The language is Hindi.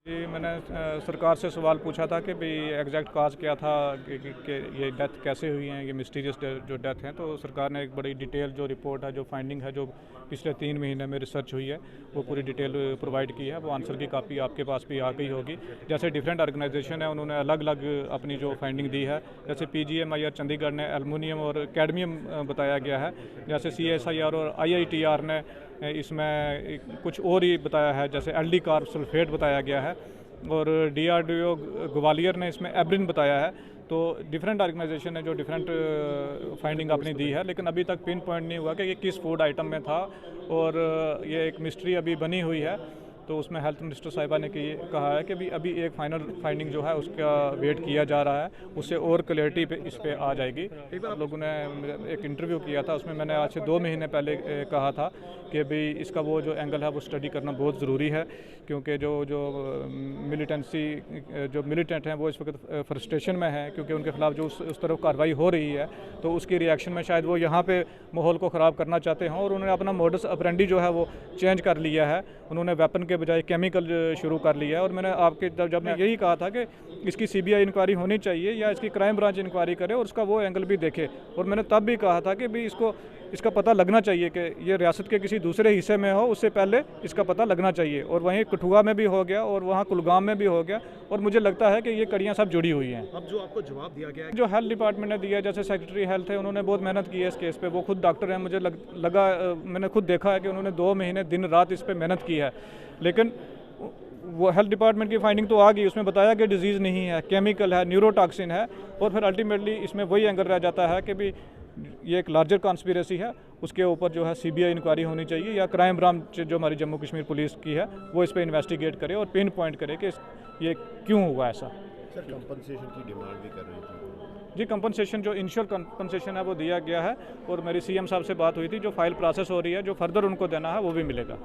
जी, मैंने सरकार से सवाल पूछा था कि भाई एग्जैक्ट काज क्या था कि ये डेथ कैसे हुई हैं, ये मिस्टीरियस जो डेथ हैं। तो सरकार ने एक बड़ी डिटेल जो रिपोर्ट है, जो फाइंडिंग है, जो पिछले 3 महीने में रिसर्च हुई है, वो पूरी डिटेल प्रोवाइड की है। वो आंसर की कापी आपके पास भी आ गई होगी। जैसे डिफरेंट ऑर्गेनाइजेशन है, उन्होंने अलग अलग अपनी जो फाइंडिंग दी है। जैसे PGMIR चंडीगढ़ ने एल्युमिनियम और कैडमियम बताया गया है। जैसे CSIR और IITR ने इसमें कुछ और ही बताया है, जैसे LD कार्ब सल्फेट बताया गया है। और DRDO ग्वालियर ने इसमें एब्रिन बताया है। तो डिफरेंट ऑर्गेनाइजेशन ने जो डिफरेंट फाइंडिंग अपनी दी है, लेकिन अभी तक पिन पॉइंट नहीं हुआ कि ये किस फूड आइटम में था। और ये एक मिस्ट्री अभी बनी हुई है। तो उसमें हेल्थ मिनिस्टर साहिबा ने कहा है कि अभी एक फाइनल फाइंडिंग जो है उसका वेट किया जा रहा है, उससे और क्लैरिटी पे इस पे आ जाएगी। एक बार आप लोगों ने एक इंटरव्यू किया था, उसमें मैंने आज से 2 महीने पहले कहा था कि अभी इसका वो जो एंगल है वो स्टडी करना बहुत ज़रूरी है, क्योंकि जो मिलिटेंट हैं वो इस वक्त फ्रस्ट्रेशन में है, क्योंकि उनके खिलाफ जो उस तरफ कार्रवाई हो रही है, तो उसकी रिएक्शन में शायद वो यहाँ पे माहौल को ख़राब करना चाहते हैं। और उन्होंने अपना मोडस ऑपरेंडी जो है वो चेंज कर लिया है। उन्होंने वेपन के बजाय केमिकल शुरू कर लिया है। और मैंने आपके जब मैं यही कहा था कि इसकी CBI इंक्वायरी होनी चाहिए या इसकी क्राइम ब्रांच इंक्वायरी करे और उसका वो एंगल भी देखे। और मैंने तब भी कहा था कि भाई इसका पता लगना चाहिए कि ये रियासत के किसी दूसरे हिस्से में हो, उससे पहले इसका पता लगना चाहिए। और वहीं कठुआ में भी हो गया और वहाँ कुलगाम में भी हो गया। और मुझे लगता है कि ये कड़ियाँ सब जुड़ी हुई हैं। अब जो आपको जवाब दिया गया है, जो हेल्थ डिपार्टमेंट ने दिया है, जैसे सेक्रेटरी हेल्थ है, उन्होंने बहुत मेहनत की है इस केस पे। वो खुद डॉक्टर हैं, मुझे लगा मैंने खुद देखा है कि उन्होंने 2 महीने दिन रात इस पर मेहनत की है। लेकिन वो हेल्थ डिपार्टमेंट की फाइंडिंग तो आ गई, उसमें बताया कि डिजीज़ नहीं है, केमिकल है, न्यूरोटॉक्सिन है। और फिर अल्टीमेटली इसमें वही एंगल रह जाता है कि भी ये एक लार्जर कॉन्स्पिरेसी है, उसके ऊपर जो है CBI इंक्वायरी होनी चाहिए या क्राइम ब्रांच जो हमारी जम्मू कश्मीर पुलिस की है वो इस पर इन्वेस्टिगेट करे और पिन पॉइंट करे कि ये क्यों हुआ ऐसा। सर कंपनसेशन की डिमांड भी कर रही थी जी, कंपनसेशन जो इनिशियल कंपनसेशन है वो दिया गया है। और मेरी CM साहब से बात हुई थी, जो फाइल प्रोसेस हो रही है, जो फर्दर उनको देना है वो भी मिलेगा।